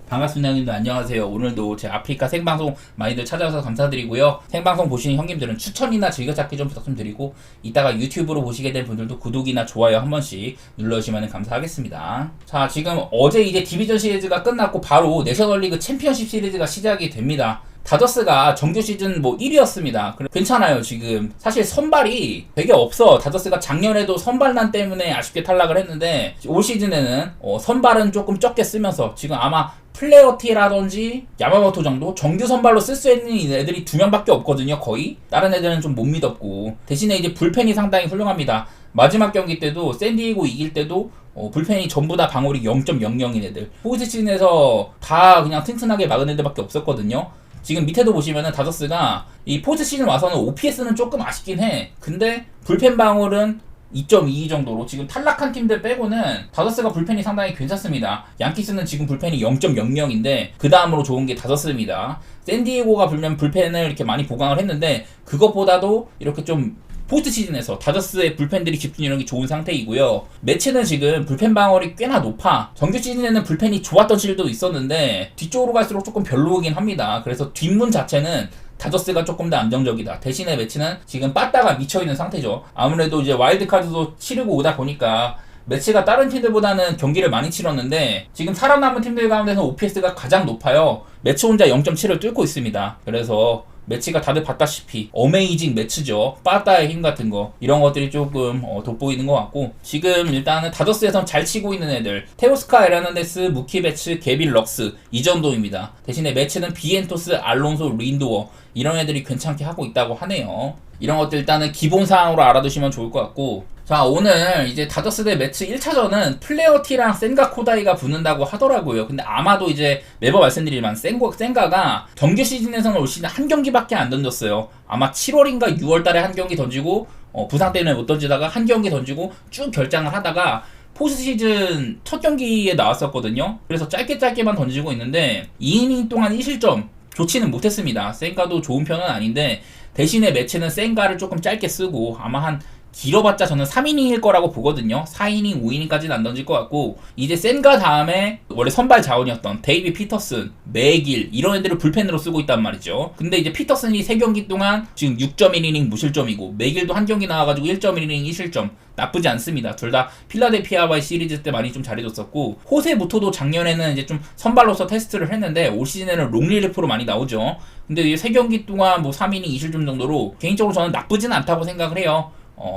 반갑습니다 형님들, 안녕하세요. 오늘도 제 아프리카 생방송 많이들 찾아와서 감사드리고요. 생방송 보시는 형님들은 추천이나 즐겨찾기 좀 부탁 좀 드리고, 이따가 유튜브로 보시게 된 분들도 구독이나 좋아요 한 번씩 눌러주시면 감사하겠습니다. 자, 지금 어제 이제 디비전 시리즈가 끝났고 바로 내셔널리그 챔피언십 시리즈가 시작이 됩니다. 다저스가 정규 시즌 1위였습니다. 괜찮아요. 지금 사실 선발이 되게 없어. 다저스가 작년에도 선발난 때문에 아쉽게 탈락을 했는데, 올 시즌에는 선발은 조금 적게 쓰면서 지금 아마 플레어티라든지 야마모토 정도 정규 선발로 쓸 수 있는 애들이 2명밖에 없거든요. 거의 다른 애들은 좀 못 믿었고, 대신에 이제 불펜이 상당히 훌륭합니다. 마지막 경기 때도 샌디에고 이길 때도 불펜이 전부 다 방어율이 0.00인 애들, 포스트 시즌에서 다 그냥 튼튼하게 막은 애들밖에 없었거든요. 지금 밑에도 보시면은 다저스가 이 포스트 시즌 와서는 OPS는 조금 아쉽긴 해. 근데 불펜 방어율은 2.22 정도로 지금 탈락한 팀들 빼고는 다저스가 불펜이 상당히 괜찮습니다. 양키스는 지금 불펜이 0.00인데 그 다음으로 좋은 게 다저스입니다. 샌디에고가 불펜을 이렇게 많이 보강을 했는데, 그것보다도 이렇게 좀 포스트 시즌에서 다저스의 불펜들이 집중력이 좋은 상태이고요. 매치는 지금 불펜 방어율이 꽤나 높아. 정규 시즌에는 불펜이 좋았던 시절도 있었는데 뒤쪽으로 갈수록 조금 별로긴 합니다. 그래서 뒷문 자체는 다저스가 조금 더 안정적이다. 대신에 매치는 지금 빠따가 미쳐있는 상태죠. 아무래도 이제 와일드카드도 치르고 오다 보니까 매치가 다른 팀들보다는 경기를 많이 치렀는데, 지금 살아남은 팀들 가운데서 OPS가 가장 높아요. 매치 혼자 0.7을 뚫고 있습니다. 그래서 매치가 다들 봤다시피 어메이징 매치죠. 빠따의 힘 같은 거, 이런 것들이 조금 돋보이는 것 같고, 지금 일단은 다저스에선 잘 치고 있는 애들 테오스카 에르난데스, 무키베츠, 게빌 럭스 이 정도입니다. 대신에 매치는 비엔토스, 알론소, 린도어 이런 애들이 괜찮게 하고 있다고 하네요. 이런 것들 일단은 기본 사항으로 알아두시면 좋을 것 같고, 자, 오늘 이제 다저스 대 매치 1차전은 플레어티랑 센가 코다이가 붙는다고 하더라고요. 근데 아마도 이제 매번 말씀드리지만 센가가 정규 시즌에서는 올 시즌 한 경기밖에 안 던졌어요. 아마 7월인가 6월 달에 한 경기 던지고 부상 때문에 못 던지다가 한 경기 던지고 쭉 결장을 하다가 포스트 시즌 첫 경기에 나왔었거든요. 그래서 짧게만 던지고 있는데 2이닝 동안 1실점 좋지는 못했습니다. 센가도 좋은 편은 아닌데, 대신에 매치는 센가를 조금 짧게 쓰고 아마 한 길어봤자 저는 3이닝일 거라고 보거든요. 4이닝, 5이닝까지는 안 던질 것 같고, 이제 센가 다음에 원래 선발 자원이었던 데이비 피터슨, 맥일 이런 애들을 불펜으로 쓰고 있단 말이죠. 근데 이제 피터슨이 3경기 동안 지금 6.1이닝 무실점이고, 맥일도 한 경기 나와가지고 1.1이닝 2실점, 나쁘지 않습니다. 둘 다 필라델피아와의 시리즈 때 많이 좀 잘해줬었고, 호세 무토도 작년에는 이제 좀 선발로서 테스트를 했는데 올 시즌에는 롱리리프로 많이 나오죠. 근데 이제 3경기 동안 3이닝 2실점 정도로 개인적으로 저는 나쁘진 않다고 생각을 해요.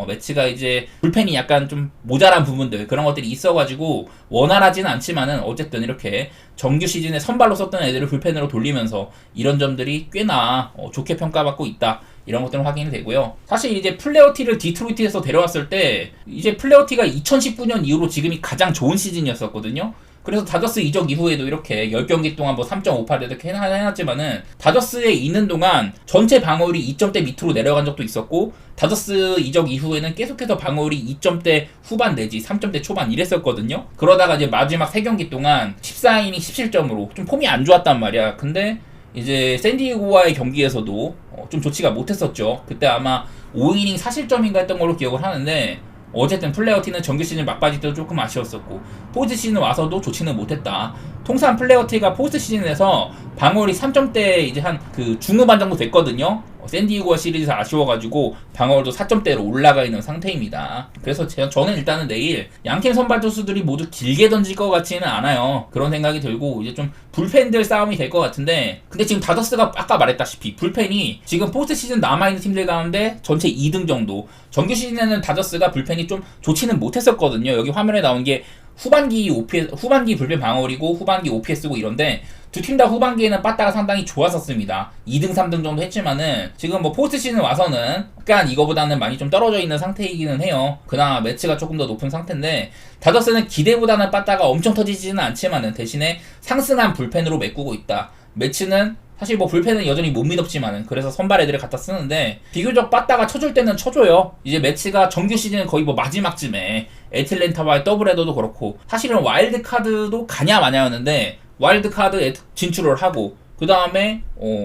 매치가 이제 불펜이 약간 좀 모자란 부분들, 그런 것들이 있어가지고 원활하지는 않지만은 어쨌든 이렇게 정규 시즌에 선발로 썼던 애들을 불펜으로 돌리면서 이런 점들이 꽤나 좋게 평가받고 있다. 이런 것들은 확인이 되고요. 사실 이제 플레어티를 디트로이트에서 데려왔을 때 이제 플레어티가 2019년 이후로 지금이 가장 좋은 시즌이었었거든요. 그래서 다저스 이적 이후에도 이렇게 10경기 동안 3.58 이렇게 해놨지만은, 다저스에 있는 동안 전체 방어율이 2점대 밑으로 내려간 적도 있었고, 다저스 이적 이후에는 계속해서 방어율이 2점대 후반 내지 3점대 초반 이랬었거든요. 그러다가 이제 마지막 3경기 동안 14이닝 17점으로 좀 폼이 안 좋았단 말이야. 근데 이제 샌디에고와의 경기에서도 좀 좋지가 못했었죠. 그때 아마 5이닝 4실점인가 했던 걸로 기억을 하는데, 어쨌든 플레어티는 정규 시즌 막바지 때도 조금 아쉬웠었고, 포스트 시즌 와서도 좋지는 못했다. 통산 플레어티가 포스트 시즌에서 방어율이 3점대 이제 한 중후반 정도 됐거든요. 샌디에고와 시리즈에서 아쉬워가지고 방어율도 4점대로 올라가 있는 상태입니다. 그래서 저는 일단은 내일 양팀 선발 투수들이 모두 길게 던질 것 같지는 않아요. 그런 생각이 들고, 이제 좀 불펜들 싸움이 될 것 같은데, 근데 지금 다저스가 아까 말했다시피 불펜이 지금 포스트 시즌 남아있는 팀들 가운데 전체 2등 정도, 정규 시즌에는 다저스가 불펜이 좀 좋지는 못했었거든요. 여기 화면에 나온 게 후반기 불펜 방어율이고 후반기 OPS고 이런데, 두 팀 다 후반기에는 빠따가 상당히 좋았었습니다. 2등, 3등 정도 했지만은 지금 포스트 시즌 와서는 약간 이거보다는 많이 좀 떨어져 있는 상태이기는 해요. 그나마 매치가 조금 더 높은 상태인데, 다저스는 기대보다는 빠따가 엄청 터지지는 않지만은 대신에 상승한 불펜으로 메꾸고 있다. 매치는 사실 불펜은 여전히 못 믿었지만은 그래서 선발 애들을 갖다 쓰는데, 비교적 빠따가 쳐줄 때는 쳐줘요. 이제 매치가 정규 시즌 거의 마지막쯤에 애틀랜타와의 더블헤더도 그렇고, 사실은 와일드카드도 가냐 마냐였는데 와일드카드 진출을 하고, 그 다음에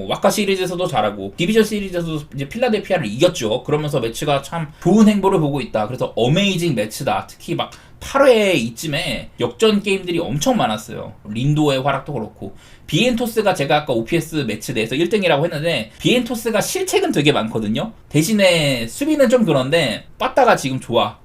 와카 시리즈에서도 잘하고 디비전 시리즈에서도 이제 필라델피아를 이겼죠. 그러면서 매치가 참 좋은 행보를 보고 있다. 그래서 어메이징 매치다. 특히 막 8회 이쯤에 역전 게임들이 엄청 많았어요. 린도의 활약도 그렇고 비엔토스가 제가 아까 OPS 매치 내에서 1등이라고 했는데 비엔토스가 실책은 되게 많거든요. 대신에 수비는 좀 그런데 빠따가 지금 좋아.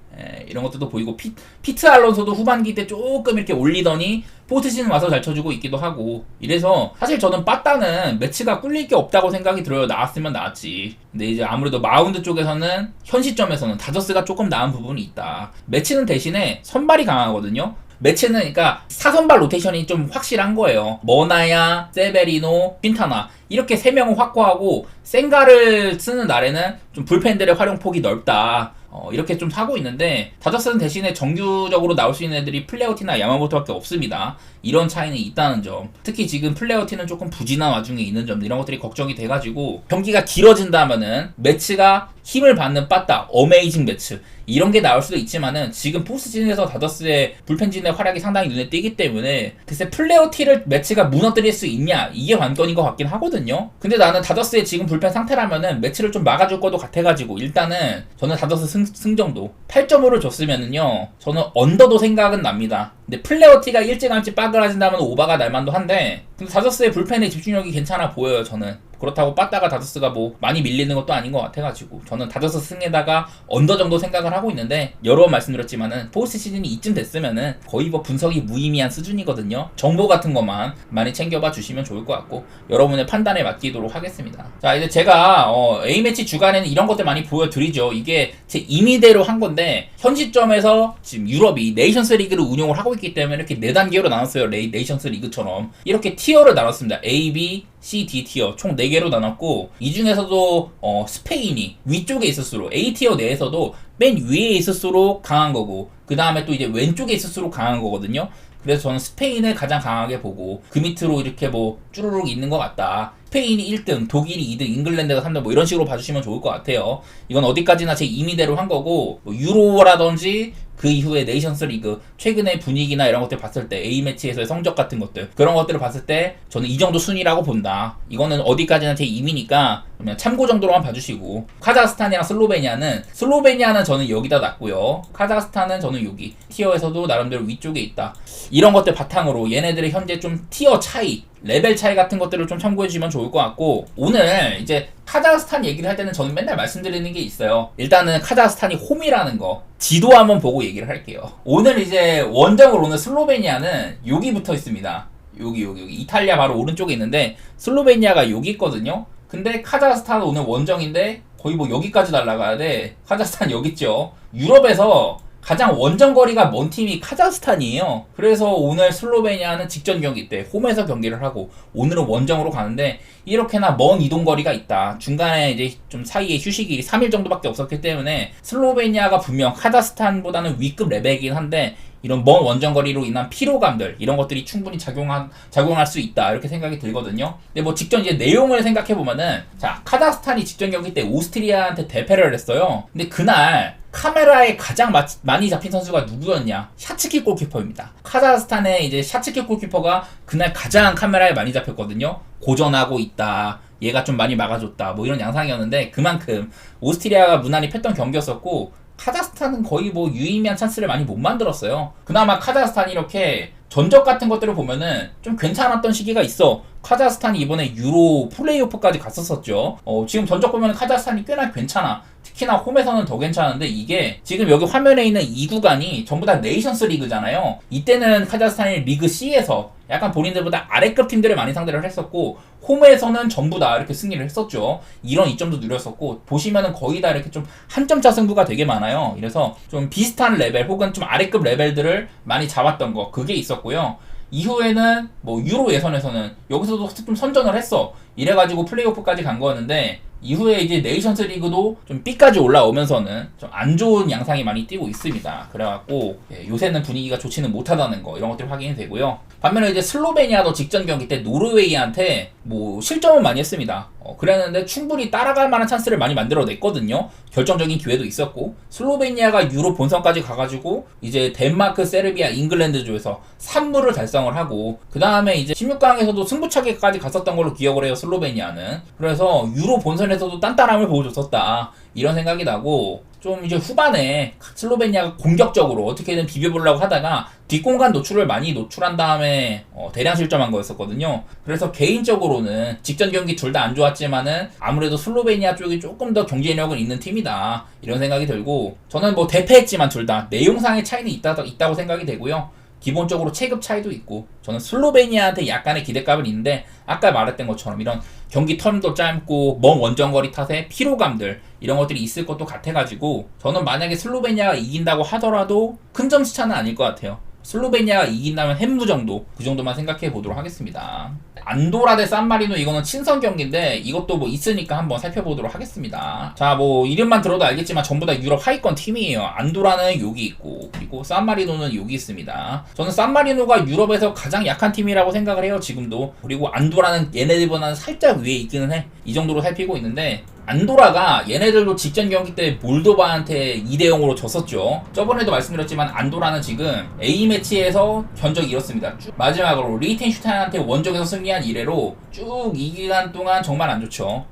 이런 것들도 보이고 피트 알론소도 후반기 때 조금 이렇게 올리더니 포트시즌 와서 잘 쳐주고 있기도 하고 이래서 사실 저는 빠따는 매치가 꿀릴 게 없다고 생각이 들어요. 나왔으면 나왔지. 근데 이제 아무래도 마운드 쪽에서는 현 시점에서는 다저스가 조금 나은 부분이 있다. 매치는 대신에 선발이 강하거든요. 매치는 그러니까 사선발 로테이션이 좀 확실한 거예요. 머나야, 세베리노, 퀸타나 이렇게 3명은 확고하고 생가를 쓰는 날에는 좀 불펜들의 활용폭이 넓다. 이렇게 좀 하고 있는데 다저스는 대신에 정규적으로 나올 수 있는 애들이 플레어티나 야마모토밖에 없습니다. 이런 차이는 있다는 점. 특히 지금 플레어티는 조금 부진한 와중에 있는 점 이런 것들이 걱정이 돼가지고 경기가 길어진다면은 매치가 힘을 받는 빠따 어메이징 매치 이런 게 나올 수도 있지만은 지금 포스트시즌에서 다저스의 불펜진의 활약이 상당히 눈에 띄기 때문에 글쎄 플레어티를 매치가 무너뜨릴 수 있냐 이게 관건인 것 같긴 하거든요. 근데 나는 다저스의 지금 불펜 상태라면은 매치를 좀 막아줄 것도 같아가지고 일단은 저는 다저스 승정도 8.5를 줬으면은요 저는 언더도 생각은 납니다. 근데 플레어티가 일찌감치 빠그라진다면 오바가 날만도 한데 근데 다저스의 불펜의 집중력이 괜찮아 보여요. 저는 그렇다고 빠따가 다저스가 뭐 많이 밀리는 것도 아닌 것 같아가지고 저는 다저스 승에다가 언더 정도 생각을 하고 있는데 여러 번 말씀드렸지만은 포스트 시즌이 이쯤 됐으면은 거의 뭐 분석이 무의미한 수준이거든요. 정보 같은 것만 많이 챙겨봐 주시면 좋을 것 같고 여러분의 판단에 맡기도록 하겠습니다. 자 이제 제가 A매치 주간에는 이런 것들 많이 보여드리죠. 이게 제 임의대로 한 건데 현 시점에서 지금 유럽이 네이션스 리그를 운영을 하고 있기 때문에 이렇게 4단계로 나눴어요. 네이션스 리그처럼 이렇게 티어를 나눴습니다. A, B, C, D 티어 총 4개로 나눴고 이 중에서도 스페인이 위쪽에 있을수록 A 티어 내에서도 맨 위에 있을수록 강한 거고 그 다음에 또 이제 왼쪽에 있을수록 강한 거거든요. 그래서 저는 스페인을 가장 강하게 보고 그 밑으로 이렇게 뭐 쭈루룩 있는 것 같다. 스페인이 1등, 독일이 2등, 잉글랜드가 3등 뭐 이런 식으로 봐주시면 좋을 것 같아요. 이건 어디까지나 제 임의대로 한 거고 뭐 유로라든지 그 이후에 네이션스 리그 최근의 분위기나 이런 것들 봤을 때 A매치에서의 성적 같은 것들 그런 것들을 봤을 때 저는 이 정도 순위라고 본다. 이거는 어디까지나 제 임의니까 그냥 참고 정도로만 봐주시고 카자흐스탄이랑 슬로베니아는 저는 여기다 놨고요. 카자흐스탄은 저는 여기 티어에서도 나름대로 위쪽에 있다. 이런 것들 바탕으로 얘네들의 현재 좀 티어 차이 레벨 차이 같은 것들을 좀 참고해 주시면 좋을 것 같고 오늘 이제 카자흐스탄 얘기를 할 때는 저는 맨날 말씀드리는 게 있어요. 일단은 카자흐스탄이 홈이라는 거 지도 한번 보고 얘기를 할게요. 오늘 이제 원정으로 오는 슬로베니아는 여기 붙어 있습니다. 여기 이탈리아 바로 오른쪽에 있는데 슬로베니아가 여기 있거든요. 근데 카자흐스탄 오늘 원정인데 거의 뭐 여기까지 날아가야 돼. 카자흐스탄 여기 있죠. 유럽에서 가장 원정 거리가 먼 팀이 카자흐스탄이에요. 그래서 오늘 슬로베니아는 직전 경기 때 홈에서 경기를 하고 오늘은 원정으로 가는데 이렇게나 먼 이동 거리가 있다. 중간에 이제 좀 사이에 휴식이 3일 정도밖에 없었기 때문에 슬로베니아가 분명 카자흐스탄보다는 위급 레벨이긴 한데 이런 먼 원정거리로 인한 피로감들 이런 것들이 충분히 작용할 수 있다 이렇게 생각이 들거든요. 근데 뭐 직전 이제 내용을 생각해 보면은 자 카자흐스탄이 직전 경기 때 오스트리아한테 대패를 했어요. 근데 그날 카메라에 가장 많이 잡힌 선수가 누구였냐? 샤츠키 골키퍼입니다. 카자흐스탄의 이제 샤츠키 골키퍼가 그날 가장 카메라에 많이 잡혔거든요. 고전하고 있다. 얘가 좀 많이 막아줬다. 뭐 이런 양상이었는데 그만큼 오스트리아가 무난히 팼던 경기였었고 카자흐스탄은 거의 뭐 유의미한 찬스를 많이 못 만들었어요. 그나마 카자흐스탄이 이렇게 전적 같은 것들을 보면은 좀 괜찮았던 시기가 있어. 카자흐스탄이 이번에 유로 플레이오프까지 갔었었죠. 지금 전적 보면 카자흐스탄이 꽤나 괜찮아. 특히나 홈에서는 더 괜찮은데 이게 지금 여기 화면에 있는 이 구간이 전부 다 네이션스 리그잖아요. 이때는 카자흐스탄이 리그 C에서 약간 본인들보다 아래급 팀들을 많이 상대를 했었고 홈에서는 전부 다 이렇게 승리를 했었죠. 이런 이점도 누렸었고 보시면은 거의 다 이렇게 좀 한 점 차 승부가 되게 많아요. 그래서 좀 비슷한 레벨 혹은 좀 아래급 레벨들을 많이 잡았던 거 그게 있었고요. 이후에는 뭐 유로 예선에서는 여기서도 좀 선전을 했어. 이래가지고 플레이오프까지 간 거였는데 이후에 이제 네이션스 리그도 좀 B까지 올라오면서는 좀 안 좋은 양상이 많이 띄고 있습니다. 그래갖고 요새는 분위기가 좋지는 못하다는 거, 이런 것들이 확인이 되고요. 반면에 이제 슬로베니아도 직전 경기 때 노르웨이한테 뭐 실점은 많이 했습니다. 그랬는데 충분히 따라갈 만한 찬스를 많이 만들어냈거든요. 결정적인 기회도 있었고, 슬로베니아가 유로 본선까지 가가지고 이제 덴마크, 세르비아, 잉글랜드조에서 3무를 달성을 하고, 그 다음에 이제 16강에서도 승부차기까지 갔었던 걸로 기억을 해요, 슬로베니아는. 그래서 유로 본선에서도 단단함을 보여줬었다, 이런 생각이 나고, 좀 이제 후반에 슬로베니아가 공격적으로 어떻게든 비벼보려고 하다가 뒷공간 노출을 많이 노출한 다음에 대량 실점한 거였었거든요. 그래서 개인적으로는 직전 경기 둘 다 안 좋았지만은 아무래도 슬로베니아 쪽이 조금 더 경쟁력은 있는 팀이다, 이런 생각이 들고, 저는 뭐 대패했지만 둘 다 내용상의 차이는 있다고 생각이 되고요. 기본적으로 체급 차이도 있고, 저는 슬로베니아한테 약간의 기대감은 있는데, 아까 말했던 것처럼 이런 경기 텀도 짧고 먼 원정거리 탓에 피로감들, 이런 것들이 있을 것도 같아가지고, 저는 만약에 슬로베니아가 이긴다고 하더라도 큰 점수차는 아닐 것 같아요. 슬로베니아가 이긴다면 햄무 정도, 그 정도만 생각해 보도록 하겠습니다. 안도라 대 산마리노, 이거는 친선 경기인데 이것도 뭐 있으니까 한번 살펴보도록 하겠습니다. 자, 뭐 이름만 들어도 알겠지만 전부 다 유럽 하위권 팀이에요. 안도라는 여기 있고, 그리고 산마리노는 여기 있습니다. 저는 산마리노가 유럽에서 가장 약한 팀이라고 생각을 해요, 지금도. 그리고 안도라는 얘네들보다는 살짝 위에 있기는 해. 이 정도로 살피고 있는데, 안도라가 얘네들도 직전 경기 때 몰도바한테 2대0으로 졌었죠. 저번에도 말씀드렸지만 안도라는 지금 A매치에서 견적이 이렇습니다. 쭉 마지막으로 리히텐슈타인한테 원정에서 승리한 이래로 쭉 이 기간 동안 정말 안 좋죠.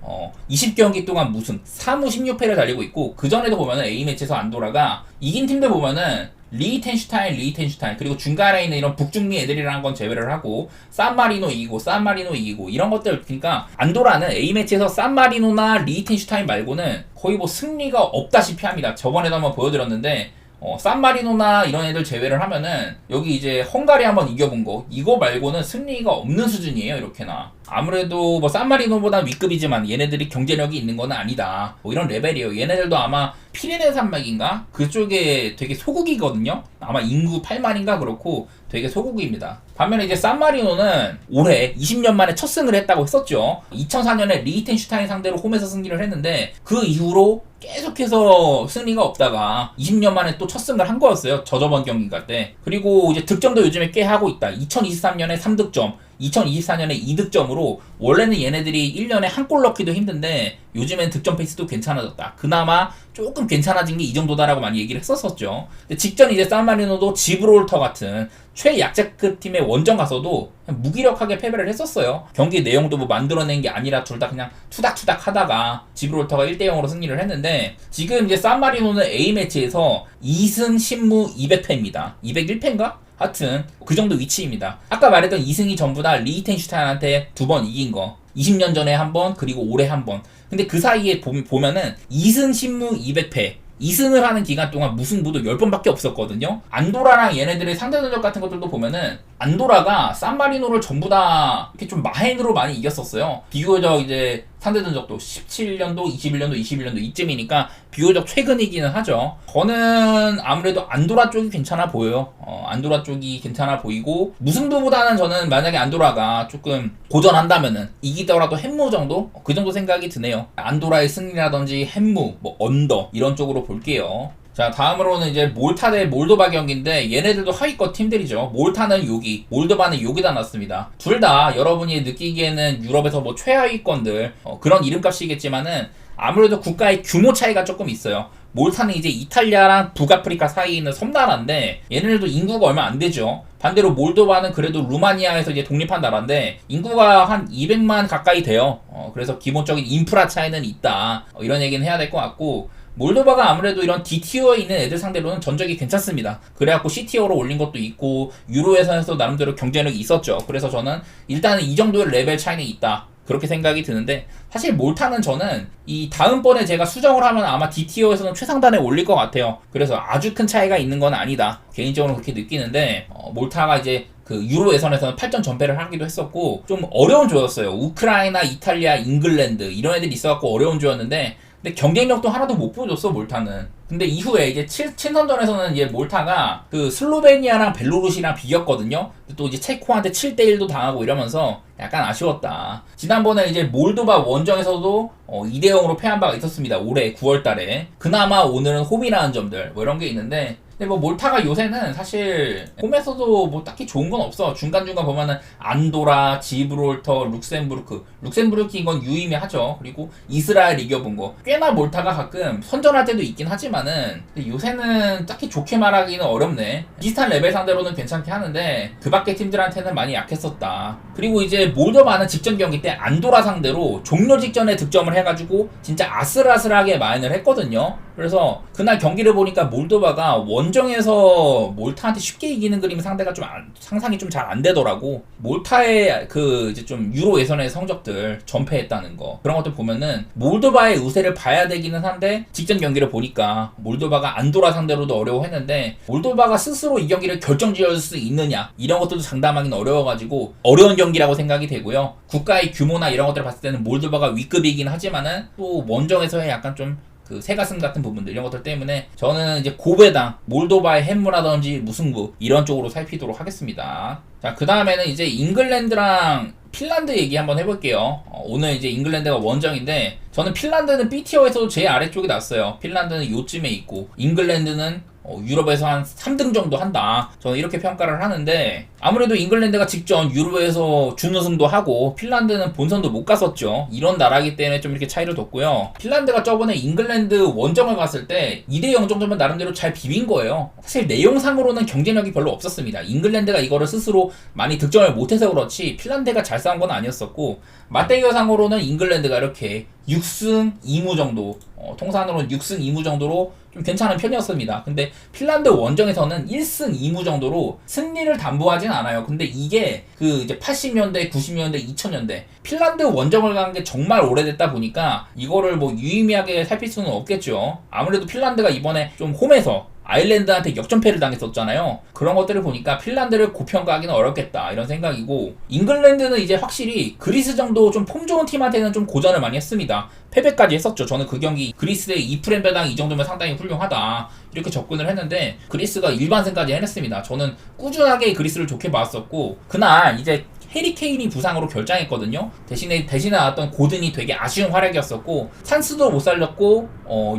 20경기 동안 무승 3무 16패를 달리고 있고, 그전에도 보면은 A매치에서 안도라가 이긴 팀들 보면은 리히텐슈타인, 그리고 중간에 있는 이런 북중미 애들이라는 건 제외를 하고 산마리노 이기고 이런 것들. 그러니까 안도라는 A매치에서 산마리노나 리히텐슈타인 말고는 거의 뭐 승리가 없다시피 합니다. 저번에도 한번 보여드렸는데 산마리노나 이런 애들 제외를 하면은 여기 이제 헝가리 한번 이겨본 거, 이거 말고는 승리가 없는 수준이에요, 이렇게나. 아무래도 뭐 산마리노보다 윗급이지만 얘네들이 경쟁력이 있는 건 아니다, 뭐 이런 레벨이에요. 얘네들도 아마 피레네 산맥인가? 그쪽에 되게 소국이거든요. 아마 인구 8만인가 그렇고 되게 소국입니다. 반면에 이제 산마리노는 올해 20년 만에 첫 승을 했다고 했었죠. 2004년에 리히텐슈타인 상대로 홈에서 승리를 했는데 그 이후로 계속해서 승리가 없다가 20년 만에 또 첫 승을 한 거였어요, 저저번 경기가 때. 그리고 이제 득점도 요즘에 꽤 하고 있다. 2023년에 3득점, 2024년에 2득점으로 원래는 얘네들이 1년에 한 골 넣기도 힘든데 요즘엔 득점 페이스도 괜찮아졌다. 그나마 조금 괜찮아진 게 이 정도다라고 많이 얘기를 했었었죠. 근데 직전 이제 산마리노도 지브롤터 같은 최약자급 팀의 원정 가서도 그냥 무기력하게 패배를 했었어요. 경기 내용도 뭐 만들어낸 게 아니라 둘 다 그냥 투닥투닥 하다가 지브롤터가 1대0으로 승리를 했는데, 지금 이제 산마리노는 A매치에서 2승 10무 200패입니다. 201패인가? 하여튼 그 정도 위치입니다. 아까 말했던 2승이 전부 다 리히텐슈타인한테 2번 이긴 거, 20년 전에 한 번, 그리고 올해 한 번. 근데 그 사이에 보면은 2승 10무 200패, 2승을 하는 기간 동안 무승부도 10번밖에 없었거든요. 안도라랑 얘네들의 상대 전적 같은 것들도 보면은 안도라가 산마리노를 전부 다 이렇게 좀 마행으로 많이 이겼었어요. 비교적 이제 상대 전적도 17년도, 21년도 이쯤이니까 비교적 최근이기는 하죠. 저는 아무래도 안도라 쪽이 괜찮아 보여요. 안도라 쪽이 괜찮아 보이고, 무승부보다는 저는 만약에 안도라가 조금 고전한다면은 이기더라도 햄무 정도? 그 정도 생각이 드네요. 안도라의 승리라든지 햄무, 뭐 언더 이런 쪽으로 볼게요. 자, 다음으로는 이제 몰타 대 몰도바 경기인데 얘네들도 하위권 팀들이죠. 몰타는 여기, 몰도바는 여기다 놨습니다. 둘 다 여러분이 느끼기에는 유럽에서 뭐 최하위권들, 그런 이름값이겠지만은 아무래도 국가의 규모 차이가 조금 있어요. 몰타는 이제 이탈리아랑 북아프리카 사이에 있는 섬나라인데 얘네들도 인구가 얼마 안 되죠. 반대로 몰도바는 그래도 루마니아에서 이제 독립한 나라인데 인구가 한 200만 가까이 돼요. 그래서 기본적인 인프라 차이는 있다, 이런 얘기는 해야 될 것 같고, 몰도바가 아무래도 이런 D티어에 있는 애들 상대로는 전적이 괜찮습니다. 그래갖고 C티어로 올린 것도 있고 유로 예선에서 나름대로 경쟁력이 있었죠. 그래서 저는 일단은 이 정도의 레벨 차이는 있다, 그렇게 생각이 드는데, 사실 몰타는 저는 이 다음번에 제가 수정을 하면 아마 D티어에서는 최상단에 올릴 것 같아요. 그래서 아주 큰 차이가 있는 건 아니다, 개인적으로 그렇게 느끼는데, 몰타가 이제 그 유로 예선에서는 8전 전패를 하기도 했었고 좀 어려운 조였어요. 우크라이나, 이탈리아, 잉글랜드 이런 애들이 있어갖고 어려운 조였는데 근데 경쟁력도 하나도 못 보여줬어 몰타는. 근데 이후에 이제 친선전에서는 이제 몰타가 그 슬로베니아랑 벨로루시랑 비겼거든요. 또 이제 체코한테 7대1도 당하고 이러면서 약간 아쉬웠다. 지난번에 이제 몰도바 원정에서도 2대0으로 패한 바가 있었습니다. 올해 9월 달에. 그나마 오늘은 홈이라는 점들 뭐 이런 게 있는데, 근데 뭐 몰타가 요새는 사실 홈에서도 뭐 딱히 좋은 건 없어. 중간중간 보면은 안도라, 지브롤터, 룩셈부르크 이건 유의미하죠. 그리고 이스라엘 이겨본 거 꽤나 몰타가 가끔 선전할 때도 있긴 하지만은 요새는 딱히 좋게 말하기는 어렵네. 비슷한 레벨 상대로는 괜찮게 하는데 그 밖의 팀들한테는 많이 약했었다. 그리고 이제 몰도바는 직전 경기 때 안도라 상대로 종료 직전에 득점을 해가지고 진짜 아슬아슬하게 마인을 했거든요. 그래서 그날 경기를 보니까 몰도바가 원정에서 몰타한테 쉽게 이기는 그림이 상상이 좀 잘 안 되더라고. 몰타의 그 이제 좀 유로 예선의 성적들 전패했다는 거 그런 것들 보면은 몰도바의 우세를 봐야 되기는 한데, 직전 경기를 보니까 몰도바가 안도라 상대로도 어려워했는데 몰도바가 스스로 이 경기를 결정지을 수 있느냐 이런 것들도 장담하기는 어려워가지고 어려운 경기라고 생각이 되고요. 국가의 규모나 이런 것들을 봤을 때는 몰도바가 위급이긴 하지만은 또 원정에서의 약간 좀 그 새가슴 같은 부분들 이런 것들 때문에 저는 이제 고배당 몰도바의 햄무라든지 무승부 이런 쪽으로 살피도록 하겠습니다. 자, 그 다음에는 이제 잉글랜드랑 핀란드 얘기 한번 해볼게요. 오늘 이제 잉글랜드가 원정인데 저는 핀란드는 B티어에서도 제일 아래쪽에 놨어요. 핀란드는 요쯤에 있고 잉글랜드는 유럽에서 한 3등 정도 한다. 저는 이렇게 평가를 하는데, 아무래도 잉글랜드가 직전 유럽에서 준우승도 하고 핀란드는 본선도 못 갔었죠. 이런 나라기 때문에 좀 이렇게 차이를 뒀고요. 핀란드가 저번에 잉글랜드 원정을 갔을 때 2대0 정도면 나름대로 잘 비빈 거예요. 사실 내용상으로는 경쟁력이 별로 없었습니다. 잉글랜드가 이거를 스스로 많이 득점을 못해서 그렇지 핀란드가 잘 싸운 건 아니었었고, 맞대결상으로는 잉글랜드가 이렇게 6승 2무 정도, 통산으로는 6승 2무 정도로 좀 괜찮은 편이었습니다. 근데 핀란드 원정에서는 1승 2무 정도로 승리를 담보하진 않아요. 근데 이게 그 이제 80년대, 90년대, 2000년대 핀란드 원정을 간 게 정말 오래됐다 보니까 이거를 뭐 유의미하게 살필 수는 없겠죠. 아무래도 핀란드가 이번에 좀 홈에서 아일랜드한테 역전패를 당했었잖아요. 그런 것들을 보니까 핀란드를 고평가하기는 어렵겠다 이런 생각이고, 잉글랜드는 이제 확실히 그리스 정도 좀 폼 좋은 팀한테는 좀 고전을 많이 했습니다. 패배까지 했었죠. 저는 그 경기 그리스의 2프렘배당 이 정도면 상당히 훌륭하다 이렇게 접근을 했는데 그리스가 일반승까지 해냈습니다. 저는 꾸준하게 그리스를 좋게 봤었고, 그날 이제 해리케인이 부상으로 결장했거든요. 대신에 나왔던 고든이 되게 아쉬운 활약이었었고, 찬스도 못 살렸고,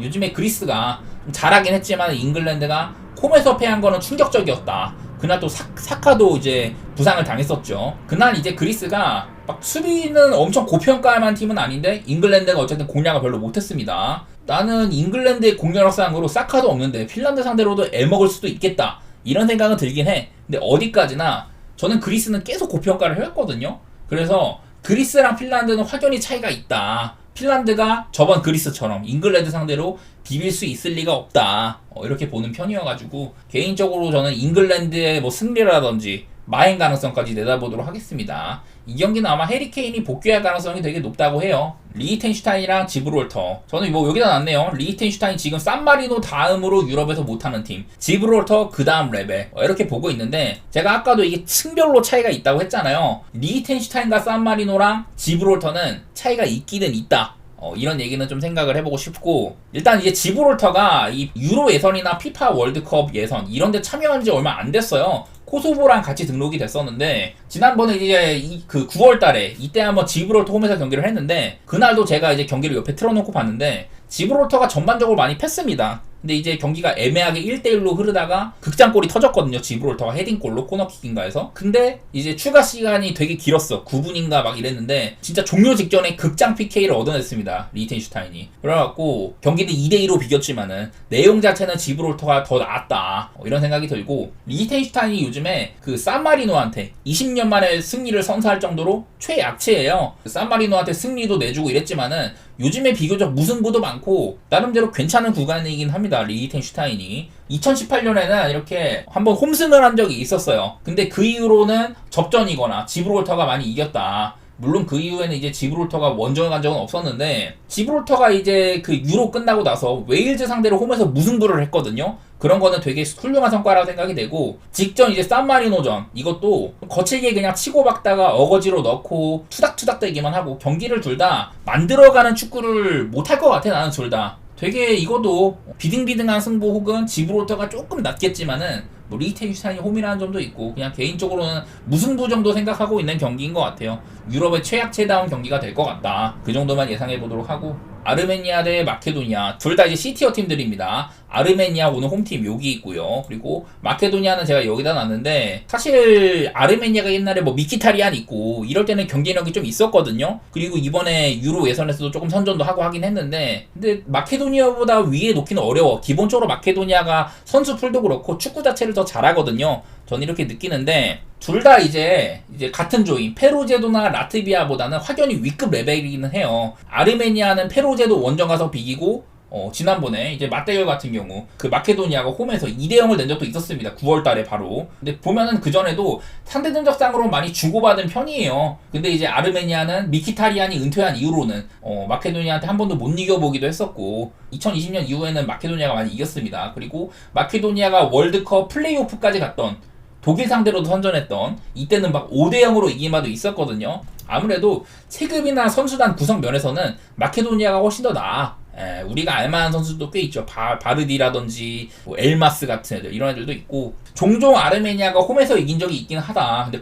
요즘에 그리스가 좀 잘하긴 했지만 잉글랜드가 홈에서 패한 거는 충격적이었다. 그날 또 사카도 이제 부상을 당했었죠. 그날 이제 그리스가 막 수비는 엄청 고평가할 만한 팀은 아닌데 잉글랜드가 어쨌든 공략을 별로 못했습니다. 나는 잉글랜드의 공격력상으로 사카도 없는데 핀란드 상대로도 애먹을 수도 있겠다 이런 생각은 들긴 해. 근데 어디까지나 저는 그리스는 계속 고평가를 했거든요. 그래서 그리스랑 핀란드는 확연히 차이가 있다. 핀란드가 저번 그리스처럼 잉글랜드 상대로 비빌 수 있을 리가 없다. 이렇게 보는 편이어가지고 개인적으로 저는 잉글랜드의 뭐 승리라든지 마행 가능성까지 내다보도록 하겠습니다. 이 경기는 아마 해리케인이 복귀할 가능성이 되게 높다고 해요. 리히텐슈타인이랑 지브롤터. 저는 뭐 여기다 놨네요. 리히텐슈타인 지금 산마리노 다음으로 유럽에서 못하는 팀, 지브롤터 그 다음 레벨, 이렇게 보고 있는데, 제가 아까도 이게 층별로 차이가 있다고 했잖아요. 리히텐슈타인과 산마리노랑 지브롤터는 차이가 있기는 있다. 이런 얘기는 좀 생각을 해보고 싶고, 일단 이제 지브롤터가 이 유로 예선이나 피파 월드컵 예선 이런 데 참여한 지 얼마 안 됐어요. 코소보랑 같이 등록이 됐었는데, 지난번에 이제 그 9월 달에 이때 한번 지브롤터 홈에서 경기를 했는데, 그날도 제가 이제 경기를 옆에 틀어놓고 봤는데 지브롤터가 전반적으로 많이 팼습니다. 근데 이제 경기가 애매하게 1대1로 흐르다가 극장골이 터졌거든요. 지브롤터가 헤딩골로 코너킥인가 해서. 근데 이제 추가 시간이 되게 길었어. 9분인가 막 이랬는데 진짜 종료 직전에 극장 PK를 얻어냈습니다. 리히텐슈타인이. 그래갖고 경기는 2대2로 비겼지만은 내용 자체는 지브롤터가 더 나았다. 이런 생각이 들고, 리히텐슈타인이 요즘에 그 산마리노한테 20년 만에 승리를 선사할 정도로 최약체예요. 산마리노한테 승리도 내주고 이랬지만은 요즘에 비교적 무승부도 많고 나름대로 괜찮은 구간이긴 합니다. 리히텐슈타인이 2018년에는 이렇게 한번 홈승을 한 적이 있었어요. 근데 그 이후로는 접전이거나 지브롤터가 많이 이겼다. 물론 그 이후에는 이제 지브롤터가 원정을 간 적은 없었는데, 지브롤터가 이제 그 유로 끝나고 나서 웨일즈 상대로 홈에서 무승부를 했거든요. 그런 거는 되게 훌륭한 성과라고 생각이 되고, 직전 이제 산마리노전 이것도 거칠게 그냥 치고 박다가 어거지로 넣고 투닥투닥 대기만 하고 경기를 둘 다 만들어가는 축구를 못할 것 같아. 나는 둘 다 되게 이것도 비등비등한 승부 혹은 지브롤터가 조금 낮겠지만은 뭐 리히텐슈타인이 홈이라는 점도 있고 그냥 개인적으로는 무승부 정도 생각하고 있는 경기인 것 같아요. 유럽의 최약체다운 경기가 될 것 같다. 그 정도만 예상해 보도록 하고, 아르메니아 대 마케도니아 둘 다 이제 C티어 팀들입니다. 아르메니아 오늘 홈팀 여기 있고요. 그리고 마케도니아는 제가 여기다 놨는데, 사실 아르메니아가 옛날에 뭐 미키타리안 있고 이럴 때는 경쟁력이 좀 있었거든요. 그리고 이번에 유로 예선에서도 조금 선전도 하고 하긴 했는데, 근데 마케도니아보다 위에 놓기는 어려워. 기본적으로 마케도니아가 선수 풀도 그렇고 축구 자체를 더 잘하거든요. 저는 이렇게 느끼는데, 둘 다 이제 같은 조인 페루제도나 라트비아보다는 확연히 위급 레벨이기는 해요. 아르메니아는 페루제도 원정 가서 비기고, 지난번에 이제 맞대결 같은 경우 그 마케도니아가 홈에서 2대0을 낸 적도 있었습니다. 9월달에 바로. 근데 보면은 그 전에도 상대 전적상으로 많이 주고받은 편이에요. 근데 이제 아르메니아는 미키타리안이 은퇴한 이후로는 마케도니아한테 한 번도 못 이겨보기도 했었고, 2020년 이후에는 마케도니아가 많이 이겼습니다. 그리고 마케도니아가 월드컵 플레이오프까지 갔던, 독일 상대로도 선전했던, 이때는 막 5대0으로 이긴 바도 있었거든요. 아무래도 체급이나 선수단 구성 면에서는 마케도니아가 훨씬 더 나아. 우리가 알만한 선수도 꽤 있죠. 바르디라든지 뭐 엘마스 같은 애들, 이런 애들도 있고. 종종 아르메니아가 홈에서 이긴 적이 있긴 하다. 근데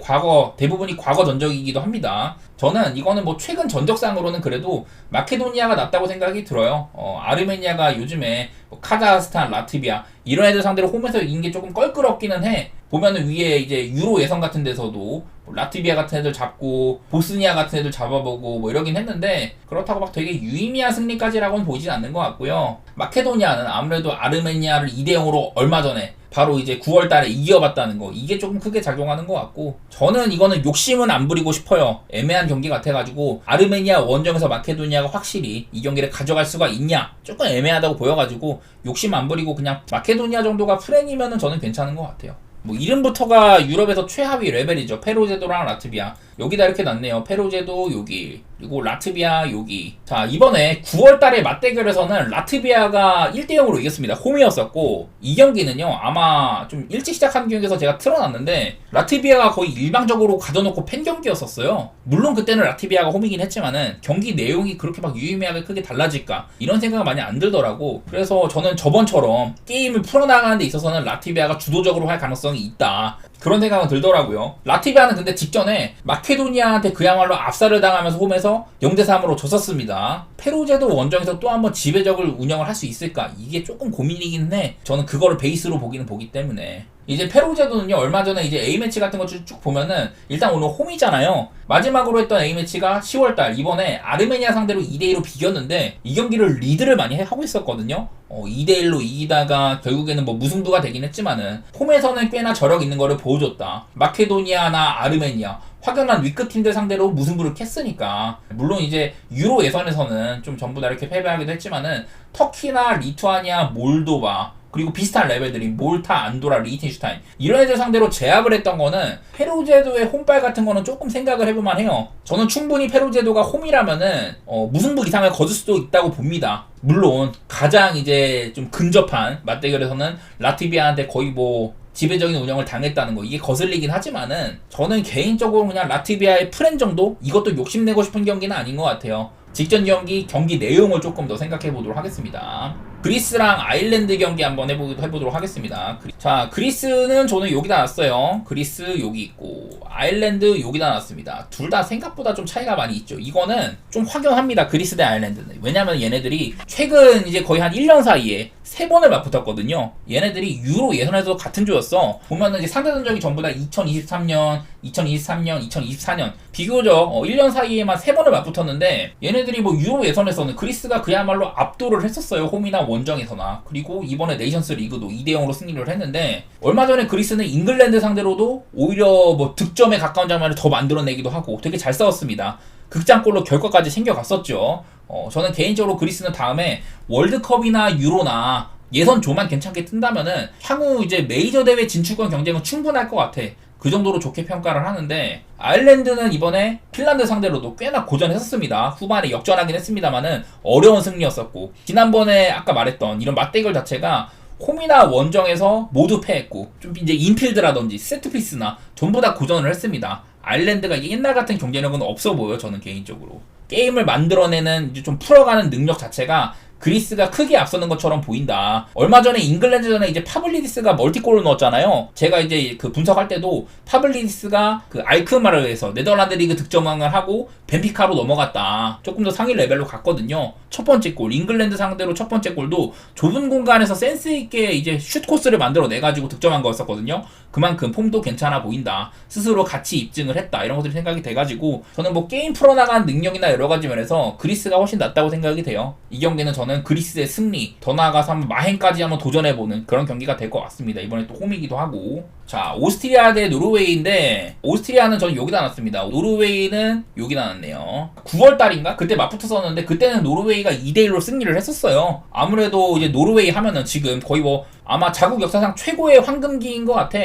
대부분이 과거 전적이기도 합니다. 저는 이거는 뭐 최근 전적상으로는 그래도 마케도니아가 낫다고 생각이 들어요. 아르메니아가 요즘에 뭐 카자흐스탄, 라트비아 이런 애들 상대로 홈에서 이긴 게 조금 껄끄럽기는 해. 보면은 위에 이제 유로 예선 같은 데서도 뭐 라트비아 같은 애들 잡고 보스니아 같은 애들 잡아보고 뭐 이러긴 했는데, 그렇다고 막 되게 유의미한 승리까지라고는 보이진 않는 것 같고요. 마케도니아는 아무래도 아르메니아를 2대0으로 얼마 전에 바로 이제 9월달에 이겨봤다는 거, 이게 조금 크게 작용하는 것 같고, 저는 이거는 욕심은 안 부리고 싶어요. 애매한 경기 같아가지고 아르메니아 원정에서 마케도니아가 확실히 이 경기를 가져갈 수가 있냐, 조금 애매하다고 보여가지고 욕심 안 부리고 그냥 마케도니아 정도가 프렌이면은 저는 괜찮은 것 같아요. 뭐 이름부터가 유럽에서 최하위 레벨이죠. 페루제도랑 라트비아. 여기다 이렇게 놨네요. 페루제도 여기, 그리고 라트비아 여기. 자, 이번에 9월달에 맞대결에서는 라트비아가 1대0으로 이겼습니다. 홈이었었고, 이 경기는요 아마 좀 일찍 시작한 경기에서 제가 틀어놨는데, 라트비아가 거의 일방적으로 가둬놓고 팬 경기였었어요. 물론 그때는 라트비아가 홈이긴 했지만은 경기 내용이 그렇게 막 유의미하게 크게 달라질까, 이런 생각은 많이 안 들더라고. 그래서 저는 저번처럼 게임을 풀어나가는 데 있어서는 라트비아가 주도적으로 할 가능성이 있다, 그런 생각은 들더라고요. 라트비아는 근데 직전에 마케도니아한테 그야말로 압살을 당하면서 홈에서 0대3으로 졌었습니다. 페루제도 원정에서 또 한번 지배적을 운영을 할 수 있을까, 이게 조금 고민이긴 해. 저는 그거를 베이스로 보기는 보기 때문에. 이제 페루제도는요, 얼마 전에 이제 A매치 같은 거 쭉 보면은 일단 오늘 홈이잖아요. 마지막으로 했던 A매치가 10월달 이번에 아르메니아 상대로 2대1로 비겼는데, 이 경기를 리드를 많이 하고 있었거든요. 2대1로 이기다가 결국에는 뭐 무승부가 되긴 했지만은 홈에서는 꽤나 저력 있는 거를 보여줬다. 마케도니아나 아르메니아 확연한 위급 팀들 상대로 무승부를 캤으니까. 물론 이제 유로 예선에서는 좀 전부 다 이렇게 패배하기도 했지만은 터키나 리투아니아, 몰도바, 그리고 비슷한 레벨들인 몰타, 안도라, 리히텐슈타인 이런 애들 상대로 제압을 했던 거는, 페루제도의 홈발 같은 거는 조금 생각을 해볼만 해요. 저는 충분히 페루제도가 홈이라면은 무승부 이상을 거둘 수도 있다고 봅니다. 물론 가장 이제 좀 근접한 맞대결에서는 라트비아한테 거의 뭐 지배적인 운영을 당했다는 거, 이게 거슬리긴 하지만은 저는 개인적으로 그냥 라트비아의 프렌 정도? 이것도 욕심내고 싶은 경기는 아닌 것 같아요. 직전 경기 내용을 조금 더 생각해 보도록 하겠습니다. 그리스랑 아일랜드 경기 한번 해보도록 하겠습니다. 자, 그리스는 저는 여기다 놨어요. 그리스 여기 있고, 아일랜드 여기다 놨습니다. 둘 다 생각보다 좀 차이가 많이 있죠. 이거는 좀 확연합니다. 그리스 대 아일랜드는. 왜냐면 얘네들이 최근 이제 거의 한 1년 사이에 3번을 맞붙었거든요. 얘네들이 유로 예선에서 같은 조였어. 보면은 이제 상대 전적이 전부 다 2023년, 2024년 비교적 1년 사이에만 3번을 맞붙었는데, 얘네들이 뭐 유로 예선에서는 그리스가 그야말로 압도를 했었어요. 홈이나 원정에서나. 그리고 이번에 네이션스 리그도 2대0으로 승리를 했는데, 얼마 전에 그리스는 잉글랜드 상대로도 오히려 뭐 득점에 가까운 장면을 더 만들어내기도 하고 되게 잘 싸웠습니다. 극장골로 결과까지 챙겨갔었죠. 저는 개인적으로 그리스는 다음에 월드컵이나 유로나 예선 조만 괜찮게 뜬다면은 향후 이제 메이저 대회 진출권 경쟁은 충분할 것 같아. 그 정도로 좋게 평가를 하는데, 아일랜드는 이번에 핀란드 상대로도 꽤나 고전했었습니다. 후반에 역전하긴 했습니다만은 어려운 승리였었고, 지난번에 아까 말했던 이런 맞대결 자체가 홈이나 원정에서 모두 패했고 좀 이제 인필드라든지 세트피스나 전부 다 고전을 했습니다. 아일랜드가 옛날 같은 경제력은 없어 보여요. 저는 개인적으로 게임을 만들어내는 이제 좀 풀어가는 능력 자체가 그리스가 크게 앞서는 것처럼 보인다. 얼마 전에 잉글랜드전에 이제 파블리디스가 멀티골을 넣었잖아요. 제가 이제 그 분석할 때도 파블리디스가 그 알크마르에서 네덜란드 리그 득점왕을 하고 벤피카로 넘어갔다. 조금 더 상위 레벨로 갔거든요. 첫 번째 골, 잉글랜드 상대로 첫 번째 골도 좁은 공간에서 센스 있게 이제 슛 코스를 만들어 내 가지고 득점한 거였었거든요. 그만큼 폼도 괜찮아 보인다. 스스로 가치 입증을 했다. 이런 것들이 생각이 돼가지고 저는 뭐 게임 풀어나가는 능력이나 여러 가지 면에서 그리스가 훨씬 낫다고 생각이 돼요. 이 경기는 저는 그리스의 승리, 더 나아가서 한번 마행까지 한번 도전해보는 그런 경기가 될 것 같습니다. 이번에 또 홈이기도 하고. 자, 오스트리아 대 노르웨이인데 오스트리아는 저는 여기다 놨습니다. 노르웨이는 여기다 놨네요. 9월달인가? 그때 맞붙었었는데 그때는 노르웨이가 2대1로 승리를 했었어요. 아무래도 이제 노르웨이 하면은 지금 거의 뭐 아마 자국 역사상 최고의 황금기인 것 같아.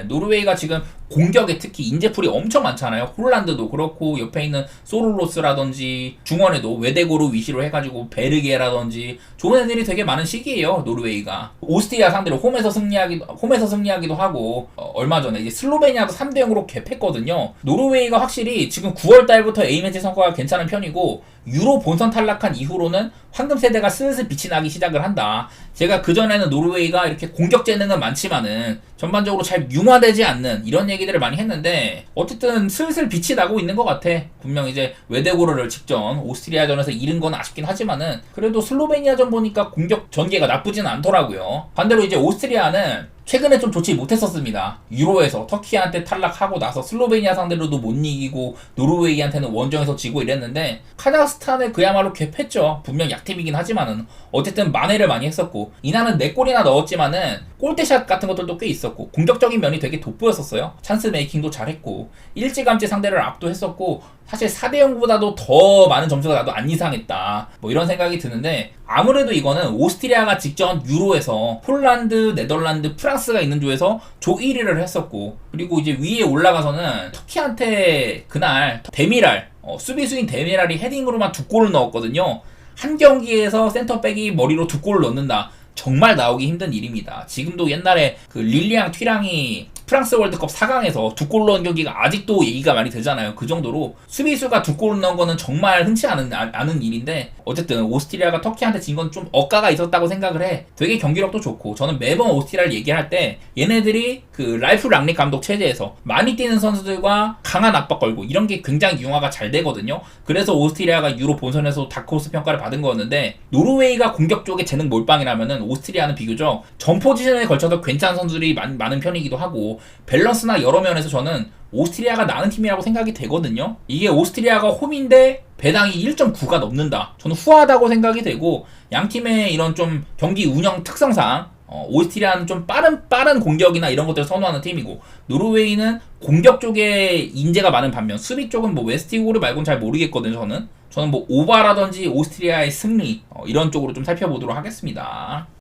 노르웨이가 지금 공격에 특히 인재풀이 엄청 많잖아요. 홀란드도 그렇고 옆에 있는 소르로스라든지 중원에도 외대고루 위시로 해가지고 베르게라든지 좋은 애들이 되게 많은 시기예요. 노르웨이가 오스트리아 상대로 홈에서 승리하기도 하고 얼마 전에 이제 슬로베니아도 3대0으로 개패했거든요. 노르웨이가 확실히 지금 9월달부터 A매치 성과가 괜찮은 편이고 유로 본선 탈락한 이후로는 황금 세대가 슬슬 빛이 나기 시작을 한다. 제가 그전에는 노르웨이가 이렇게 공격 재능은 많지만은 전반적으로 잘 융화되지 않는 이런 얘기들을 많이 했는데 어쨌든 슬슬 빛이 나고 있는 것 같아. 분명 이제 외대고르를 직전 오스트리아전에서 잃은 건 아쉽긴 하지만은 그래도 슬로베니아전 보니까 공격 전개가 나쁘진 않더라고요. 반대로 이제 오스트리아는 최근에 좀 좋지 못했었습니다. 유로에서 터키한테 탈락하고 나서 슬로베니아 상대로도 못 이기고 노르웨이한테는 원정에서 지고 이랬는데 카자흐스탄에 그야말로 개패죠. 분명 약팀이긴 하지만은 어쨌든 만회를 많이 했었고 이날은 4골이나 넣었지만은 골대샷 같은 것들도 꽤 있었고 공격적인 면이 되게 돋보였었어요. 찬스 메이킹도 잘했고 일찌감치 상대를 압도했었고 사실 4대0보다도 더 많은 점수가 나도 안 이상했다. 뭐 이런 생각이 드는데 아무래도 이거는 오스트리아가 직전 유로에서 폴란드, 네덜란드, 프랑스가 있는 조에서 조 1위를 했었고 그리고 이제 위에 올라가서는 터키한테 그날 데미랄 수비수인 데미랄이 헤딩으로만 2골을 넣었거든요. 한 경기에서 센터백이 머리로 2골을 넣는다. 정말 나오기 힘든 일입니다. 지금도 옛날에 그 릴리앙 튀랑이 프랑스 월드컵 4강에서 2골 넣은 경기가 아직도 얘기가 많이 되잖아요. 그 정도로 수비수가 2골 넣은 거는 정말 흔치 않은 일인데 어쨌든 오스트리아가 터키한테 진 건 좀 억가가 있었다고 생각을 해. 되게 경기력도 좋고 저는 매번 오스트리아를 얘기할 때 얘네들이 그 라이프 랑닉 감독 체제에서 많이 뛰는 선수들과 강한 압박 걸고 이런 게 굉장히 융화가 잘 되거든요. 그래서 오스트리아가 유로 본선에서 다크호스 평가를 받은 거였는데 노르웨이가 공격 쪽에 재능 몰빵이라면은 오스트리아는 비교적 전 포지션에 걸쳐서 괜찮은 선수들이 많은 편이기도 하고 밸런스나 여러 면에서 저는 오스트리아가 나은 팀이라고 생각이 되거든요. 이게 오스트리아가 홈인데 배당이 1.9가 넘는다. 저는 후하다고 생각이 되고 양 팀의 이런 좀 경기 운영 특성상 오스트리아는 좀 빠른 공격이나 이런 것들을 선호하는 팀이고 노르웨이는 공격 쪽에 인재가 많은 반면 수비 쪽은 뭐 웨스티고르 말고는 잘 모르겠거든요. 저는 뭐 오바라든지 오스트리아의 승리 이런 쪽으로 좀 살펴보도록 하겠습니다.